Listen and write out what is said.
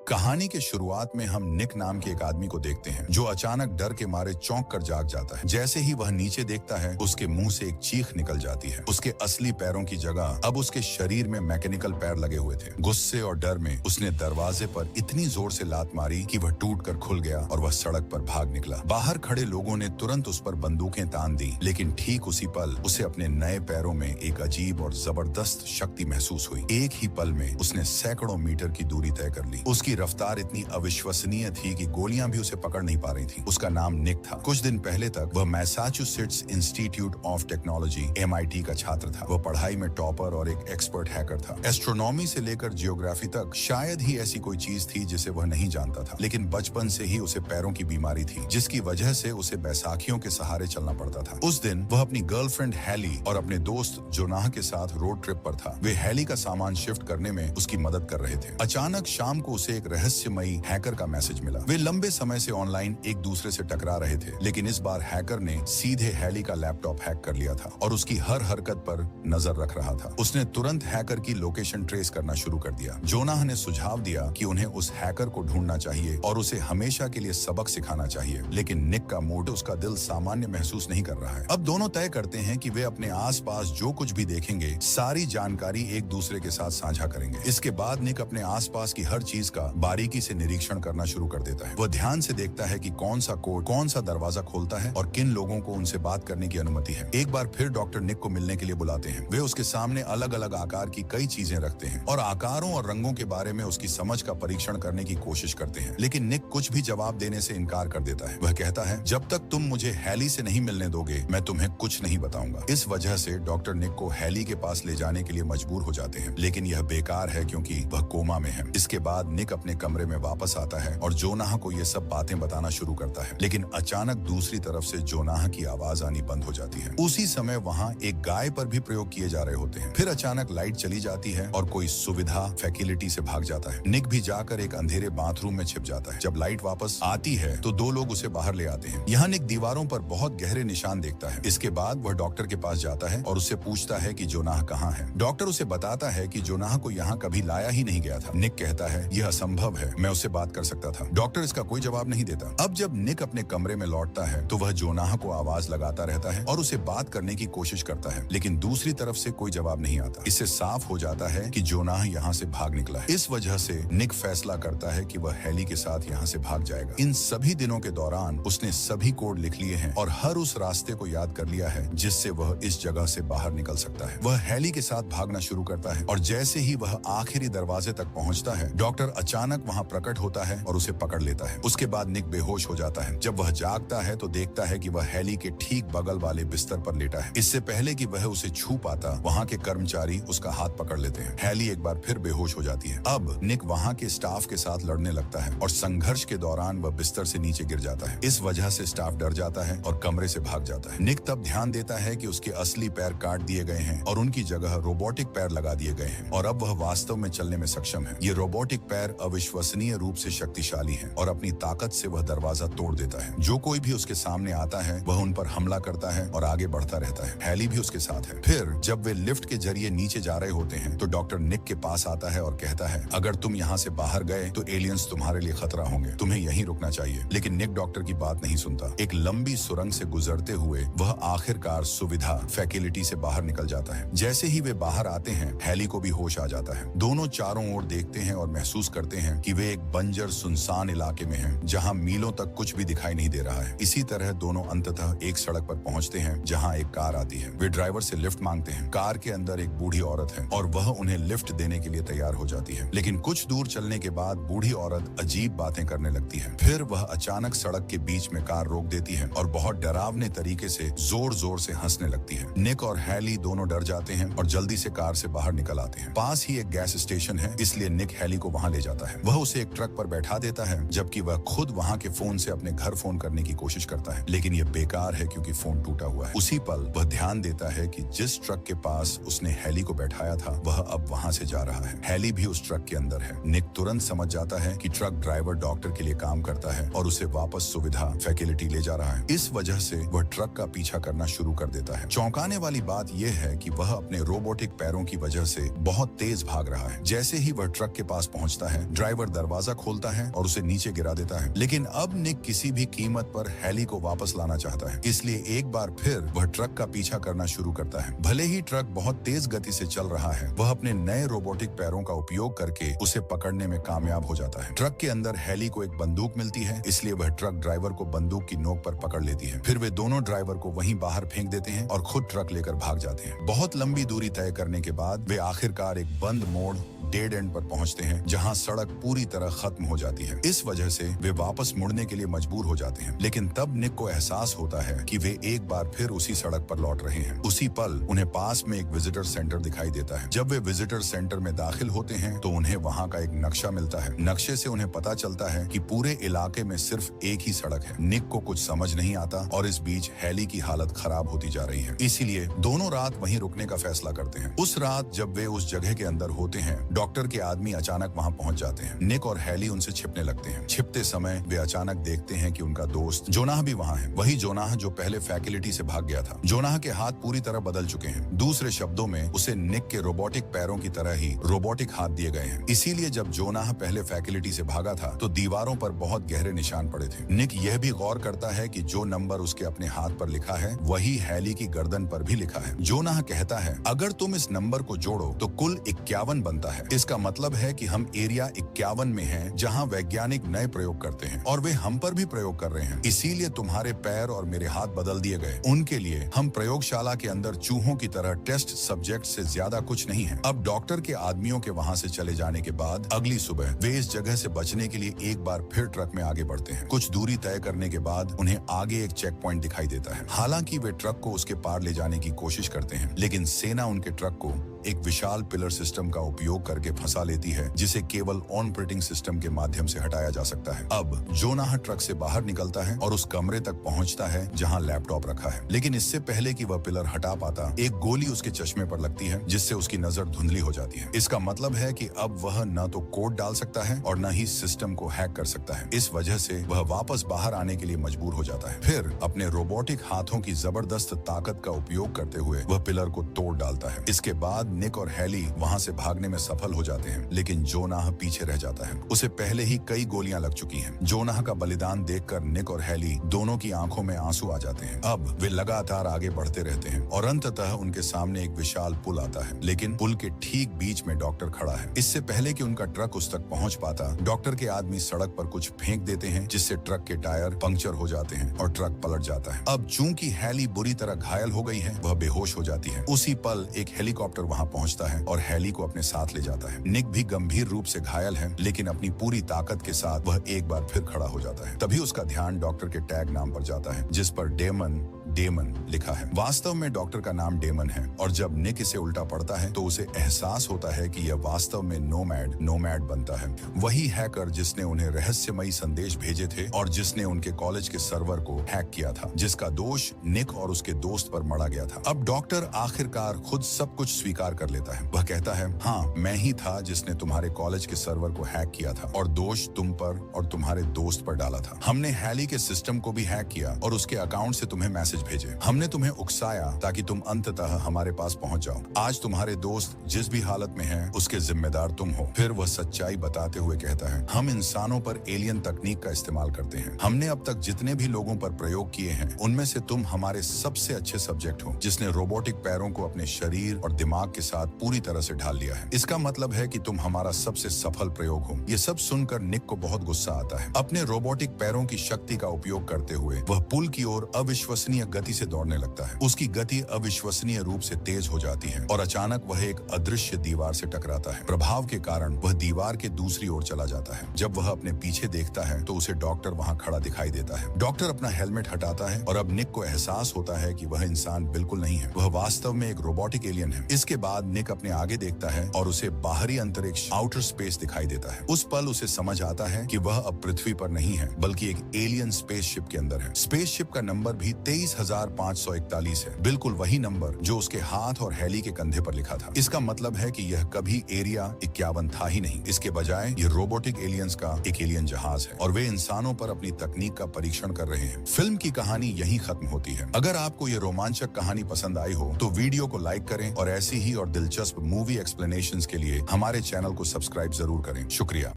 कहानी के शुरुआत में हम निक नाम के एक आदमी को देखते हैं जो अचानक डर के मारे चौंक कर जाग जाता है। जैसे ही वह नीचे देखता है उसके मुंह से एक चीख निकल जाती है। उसके असली पैरों की जगह अब उसके शरीर में मैकेनिकल पैर लगे हुए थे। गुस्से और डर में उसने दरवाजे पर इतनी जोर से लात मारी कि वह टूट कर खुल गया और वह सड़क पर भाग निकला। बाहर खड़े लोगों ने तुरंत उस पर बंदूकें तान दी, लेकिन ठीक उसी पल उसे अपने नए पैरों में एक अजीब और जबरदस्त शक्ति महसूस हुई। एक ही पल में उसने सैकड़ों मीटर की दूरी तय कर ली। उसकी रफ्तार इतनी अविश्वसनीय थी कि गोलियां भी उसे पकड़ नहीं पा रही थीं। उसका नाम निक था। कुछ दिन पहले तक वह Massachusetts institute of technology MIT का छात्र था। वह पढ़ाई में टॉपर और एक एक्सपर्ट हैकर था। एस्ट्रोनॉमी से लेकर जियोग्राफी तक शायद ही ऐसी कोई चीज थी जिसे वह नहीं जानता था। लेकिन बचपन से ही उसे पैरों की बीमारी थी, जिसकी वजह से उसे बैसाखियों के सहारे चलना पड़ता था। उस दिन वह अपनी गर्लफ्रेंड हैली और अपने दोस्त जोनाह के साथ रोड ट्रिप पर था। वे हैली का सामान शिफ्ट करने में उसकी मदद कर रहे थे। अचानक शाम को उसे एक रहस्यमयी हैकर का मैसेज मिला। वे लंबे समय से ऑनलाइन एक दूसरे से टकरा रहे थे, लेकिन इस बार हैकर ने सीधे हैली का लैपटॉप हैक कर लिया था और उसकी हर हरकत पर नजर रख रहा था। उसने तुरंत हैकर की लोकेशन ट्रेस करना शुरू कर दिया। जोनाह ने सुझाव दिया कि उन्हें उस हैकर को ढूंढना चाहिए और उसे हमेशा के लिए सबक सिखाना चाहिए, लेकिन निक का मूड, उसका दिल सामान्य महसूस नहीं कर रहा है। अब दोनों तय करते हैं कि वे अपने आसपास जो कुछ भी देखेंगे सारी जानकारी एक दूसरे के साथ साझा करेंगे। इसके बाद निक अपने आसपास की हर चीज का बारीकी से निरीक्षण करना शुरू कर देता है। वह ध्यान से देखता है कि कौन सा कोड कौन सा दरवाजा खोलता है और किन लोगों को उनसे बात करने की अनुमति है। एक बार फिर डॉक्टर निक को मिलने के लिए बुलाते हैं। वे उसके सामने अलग अलग आकार की कई चीजें रखते हैं और आकारों और रंगों के बारे में उसकी समझ का परीक्षण करने की कोशिश करते हैं, लेकिन निक कुछ भी जवाब देने से इनकार कर देता है। वह कहता है, जब तक तुम मुझे हैली से नहीं मिलने दोगे मैं तुम्हें कुछ नहीं बताऊंगा। इस वजह से डॉक्टर निक को हैली के पास ले जाने के लिए मजबूर हो जाते हैं, लेकिन यह बेकार है क्योंकि वह कोमा में है। इसके बाद निक अपने कमरे में वापस आता है और जोनाह को ये सब बातें बताना शुरू करता है, लेकिन अचानक दूसरी तरफ से जोनाह की आवाज आनी बंद हो जाती है। उसी समय वहाँ एक गाय पर भी प्रयोग किए जा रहे होते हैं। फिर अचानक लाइट चली जाती है और कोई सुविधा फैसिलिटी से भाग जाता है। निक भी जाकर एक अंधेरे बाथरूम में छिप जाता है। जब लाइट वापस आती है तो दो लोग उसे बाहर ले आते हैं। यहाँ निक दीवारों पर बहुत गहरे निशान देखता है। इसके बाद वह डॉक्टर के पास जाता है और उससे पूछता है कि जोनाह कहाँ है। डॉक्टर उसे बताता है कि जोनाह को यहाँ कभी लाया ही नहीं गया था। निक कहता है, यह असंभव है, मैं उससे बात कर सकता था। डॉक्टर इसका कोई जवाब नहीं देता। अब जब निक अपने कमरे में लौटता है तो वह जोनाह को आवाज लगाता रहता है और उसे बात करने की कोशिश करता है, लेकिन दूसरी तरफ से कोई जवाब नहीं आता। इससे साफ हो जाता है कि जोनाह यहाँ से भाग निकला है। इस वजह से निक फैसला करता है कि वह हैली के साथ यहाँ से भाग जाएगा। इन सभी दिनों के दौरान उसने सभी कोड लिख लिए हैं और हर उस रास्ते को याद कर लिया है जिससे वह इस जगह से बाहर निकल सकता है। वह हैली के साथ भागना शुरू करता है और जैसे ही वह आखिरी दरवाजे तक पहुंचता है, डॉक्टर अचानक वहां प्रकट होता है और उसे पकड़ लेता है। उसके बाद निक बेहोश हो जाता है। जब वह जागता है तो देखता है कि वह हैली के ठीक बगल वाले बिस्तर पर लेटा है। इससे पहले कि वह उसे छू पाता, वहां के कर्मचारी उसका हाथ पकड़ लेते हैं। हैली एक बार फिर बेहोश हो जाती है। अब निक वहां के स्टाफ के साथ लड़ने लगता है और संघर्ष के दौरान वह बिस्तर से नीचे गिर जाता है। इस वजह से स्टाफ डर जाता है और कमरे से भाग जाता है। निक तब ध्यान देता है कि उसके असली पैर काट दिए गए हैं और उनकी जगह रोबोटिक पैर लगा दिए गए हैं और अब वह वास्तव में चलने में सक्षम है। ये रोबोटिक पैर अविश्वसनीय रूप से शक्तिशाली हैं और अपनी ताकत से वह दरवाजा तोड़ देता है। जो कोई भी उसके सामने आता है वह उन पर हमला करता है और आगे बढ़ता रहता है। हैली भी उसके साथ है। फिर जब वे लिफ्ट के जरिए नीचे जा रहे होते हैं तो डॉक्टर निक के पास आता है और कहता है, अगर तुम यहाँ से बाहर गए तो एलियंस तुम्हारे लिए खतरा होंगे, तुम्हें यहीं रुकना चाहिए। लेकिन निक डॉक्टर की बात नहीं सुनता। एक लंबी सुरंग से गुजरते हुए वह आखिरकार सुविधा फैसिलिटी से बाहर निकल जाता है। जैसे ही वे बाहर आते हैं, हैली को भी होश आ जाता है। दोनों चारों ओर देखते हैं और महसूस करते हैं कि वे एक बंजर सुनसान इलाके में हैं, जहां मीलों तक कुछ भी दिखाई नहीं दे रहा है। इसी तरह दोनों अंततः एक सड़क पर पहुंचते हैं जहां एक कार आती है। वे ड्राइवर से लिफ्ट मांगते हैं। कार के अंदर एक बूढ़ी औरत है और वह उन्हें लिफ्ट देने के लिए तैयार हो जाती है, लेकिन कुछ दूर चलने के बाद बूढ़ी औरत अजीब बातें करने लगती है। फिर वह अचानक सड़क के बीच में कार रोक देती है और बहुत डरावने तरीके से जोर जोर से हंसने लगती है। निक और हैली दोनों डर जाते हैं और जल्दी से कार से बाहर निकल आते हैं। पास ही एक गैस स्टेशन है, इसलिए निक हैली को वहां ले जाता है। वह उसे एक ट्रक पर बैठा देता है, जबकि वह खुद वहां के फोन से अपने घर फोन करने की कोशिश करता है, लेकिन यह बेकार है क्योंकि फोन टूटा हुआ है। उसी पल वह ध्यान देता है कि जिस ट्रक के पास उसने हैली को बैठाया था वह अब वहां से जा रहा है। हैली भी उस ट्रक के अंदर है। निक तुरंत समझ जाता है कि ट्रक ड्राइवर डॉक्टर के लिए काम करता है और उसे वापस सुविधा फैसिलिटी ले जा रहा है। इस वजह से वह ट्रक का पीछा करना शुरू कर देता है। चौंकाने वाली बात यह है कि वह अपने रोबोटिक पैरों की वजह से बहुत तेज भाग रहा है। जैसे ही वह ट्रक के पास पहुंचता है, ड्राइवर दरवाजा खोलता है और उसे नीचे गिरा देता है। लेकिन अब निक किसी भी कीमत पर हैली को वापस लाना चाहता है, इसलिए एक बार फिर वह ट्रक का पीछा करना शुरू करता है। भले ही ट्रक बहुत तेज गति से चल रहा है, वह अपने नए रोबोटिक पैरों का उपयोग करके उसे पकड़ने में कामयाब हो जाता है। ट्रक के अंदर हैली को एक बंदूक मिलती है, इसलिए वह ट्रक ड्राइवर को बंदूक की नोक पर पकड़ लेती है। फिर वे दोनों ड्राइवर को वहीं बाहर फेंक देते हैं और खुद ट्रक लेकर भाग जाते हैं। बहुत लंबी दूरी तय करने के बाद वे आखिरकार एक बंद मोड़ डेड एंड पर पहुंचते हैं, जहां सड़क पूरी तरह खत्म हो जाती है। इस वजह से वे वापस मुड़ने के लिए मजबूर हो जाते हैं। लेकिन तब निक को एहसास होता है कि वे एक बार फिर उसी सड़क पर लौट रहे हैं। उसी पल उन्हें पास में एक विजिटर सेंटर दिखाई देता है। जब वे विजिटर सेंटर में दाखिल होते हैं तो उन्हें वहां का एक नक्शा मिलता है। नक्शे से उन्हें पता चलता है कि पूरे इलाके में सिर्फ एक ही सड़क है। निक को कुछ समझ नहीं आता और इस बीच हैली की हालत खराब होती जा रही है, इसीलिए दोनों रात वहीं रुकने का फैसला करते हैं। उस रात जब वे उस जगह के अंदर होते हैं, डॉक्टर के आदमी अचानक वहां पहुंच जाते हैं। निक और हैली उनसे छिपने लगते हैं। छिपते समय वे अचानक देखते हैं कि उनका दोस्त जोनाह भी वहां है। वही जोनाह जो पहले फैकल्टी से भाग गया था। जोनाह के हाथ पूरी तरह बदल चुके हैं। दूसरे शब्दों में उसे निक के रोबोटिक पैरों की तरह ही रोबोटिक हाथ दिए गए हैं। इसीलिए जब जोनाह पहले फैकल्टी से भागा था तो दीवारों पर बहुत गहरे निशान पड़े थे। निक यह भी गौर करता है कि जो नंबर उसके अपने हाथ पर लिखा है वही हैली की गर्दन पर भी लिखा है। जोनाह कहता है, अगर तुम इस नंबर को जोड़ो तो कुल 51 बनता है। इसका मतलब है कि हम एरिया 51 में हैं, जहां वैज्ञानिक नए प्रयोग करते हैं और वे हम पर भी प्रयोग कर रहे हैं। इसीलिए तुम्हारे पैर और मेरे हाथ बदल दिए गए। उनके लिए हम प्रयोगशाला के अंदर चूहों की तरह टेस्ट सब्जेक्ट से ज्यादा कुछ नहीं है। अब डॉक्टर के आदमियों के वहां से चले जाने के बाद अगली सुबह वे इस जगह से बचने के लिए एक बार फिर ट्रक में आगे बढ़ते हैं। कुछ दूरी तय करने के बाद उन्हें आगे एक चेक पॉइंट दिखाई देता है। हालांकि वे ट्रक को उसके पार ले जाने की कोशिश करते हैं, लेकिन सेना उनके ट्रक को एक विशाल पिलर सिस्टम का उपयोग करके फंसा लेती है, जिसे केवल ऑपरेटिंग सिस्टम के माध्यम से हटाया जा सकता है। अब जोनाह ट्रक से बाहर निकलता है और उस कमरे तक पहुंचता है जहां लैपटॉप रखा है। लेकिन इससे पहले कि वह पिलर हटा पाता, एक गोली उसके चश्मे पर लगती है, जिससे उसकी नजर धुंधली हो जाती है। इसका मतलब है कि अब वह न तो कोड डाल सकता है और न ही सिस्टम को हैक कर सकता है। इस वजह से वह वापस बाहर आने के लिए मजबूर हो जाता है। फिर अपने रोबोटिक हाथों की जबरदस्त ताकत का उपयोग करते हुए वह पिलर को तोड़ डालता है। इसके बाद निक और हैली वहां से भागने में सफल हो जाते हैं, लेकिन जोनाह पीछे रह जाता है। उसे पहले ही कई गोलियां लग चुकी हैं। जोनाह का बलिदान देखकर निक और हैली दोनों की आंखों में आंसू आ जाते हैं। अब वे लगातार आगे बढ़ते रहते हैं और अंततः उनके सामने एक विशाल पुल आता है, लेकिन पुल के ठीक बीच में डॉक्टर खड़ा है। इससे पहले कि उनका ट्रक उस तक पहुंच पाता, डॉक्टर के आदमी सड़क पर कुछ फेंक देते हैं, जिससे ट्रक के टायर पंक्चर हो जाते हैं और ट्रक पलट जाता है। अब चूंकि हैली बुरी तरह घायल हो गई है, वह बेहोश हो जाती है। उसी पल एक हेलीकॉप्टर वहां पहुंचता है और हैली को अपने साथ ले जाता है। निक भी गंभीर रूप से घायल है, लेकिन अपनी पूरी ताकत के साथ वह एक बार फिर खड़ा हो जाता है। तभी उसका ध्यान डॉक्टर के टैग नाम पर जाता है, जिस पर डेमन लिखा है। वास्तव में डॉक्टर का नाम डेमन है, और जब निक इसे उल्टा पढ़ता है तो उसे एहसास होता है कि यह वास्तव में नोमैड बनता है। वही हैकर जिसने उन्हें रहस्यमयी संदेश भेजे थे और जिसने उनके कॉलेज के सर्वर को हैक किया था, जिसका दोष निक और उसके दोस्त पर मढ़ा गया था। अब डॉक्टर आखिरकार खुद सब कुछ स्वीकार कर लेता है। वह कहता है, हाँ, मैं ही था जिसने तुम्हारे कॉलेज के सर्वर को हैक किया था और दोष तुम पर और तुम्हारे दोस्त पर डाला था। हमने हैली के सिस्टम को भी हैक किया और उसके अकाउंट से तुम्हें मैसेज भेजे। हमने तुम्हें उकसाया ताकि तुम अंततः हमारे पास पहुंच जाओ। आज तुम्हारे दोस्त जिस भी हालत में हैं, उसके जिम्मेदार तुम हो। फिर वह सच्चाई बताते हुए कहता है, हम इंसानों पर एलियन तकनीक का इस्तेमाल करते हैं। हमने अब तक जितने भी लोगों पर प्रयोग किए हैं, उनमें से तुम हमारे सबसे अच्छे सब्जेक्ट हो, जिसने रोबोटिक पैरों को अपने शरीर और दिमाग के साथ पूरी तरह से ढाल लिया है। इसका मतलब है कि तुम हमारा सबसे सफल प्रयोग हो। ये सब सुनकर निक को बहुत गुस्सा आता है। अपने रोबोटिक पैरों की शक्ति का उपयोग करते हुए वह पुल की ओर अविश्वसनीय गति से दौड़ने लगता है। उसकी गति अविश्वसनीय रूप से तेज हो जाती है और अचानक वह एक अदृश्य दीवार से टकराता है। प्रभाव के कारण वह दीवार के दूसरी ओर चला जाता है। जब वह अपने पीछे देखता है तो उसे डॉक्टर वहां खड़ा दिखाई देता है। डॉक्टर अपना हेलमेट हटाता है और अब निक को एहसास होता है कि वह इंसान बिल्कुल नहीं है, वह वास्तव में एक रोबोटिक एलियन है। इसके बाद निक अपने आगे देखता है और उसे बाहरी अंतरिक्ष आउटर स्पेस दिखाई देता है। उस पल उसे समझ आता है कि वह अब पृथ्वी पर नहीं है, बल्कि एक एलियन स्पेसशिप के अंदर है। स्पेसशिप का नंबर भी 23,541 है, बिल्कुल वही नंबर जो उसके हाथ और हैली के कंधे पर लिखा था। इसका मतलब है कि यह कभी एरिया 51 था ही नहीं। इसके बजाय ये रोबोटिक एलियंस का एक एलियन जहाज है और वे इंसानों पर अपनी तकनीक का परीक्षण कर रहे हैं। फिल्म की कहानी यहीं खत्म होती है। अगर आपको ये रोमांचक कहानी पसंद आई हो तो वीडियो को लाइक करें और ऐसी ही और दिलचस्प मूवी एक्सप्लेनेशंस के लिए हमारे चैनल को सब्सक्राइब जरूर करें। शुक्रिया।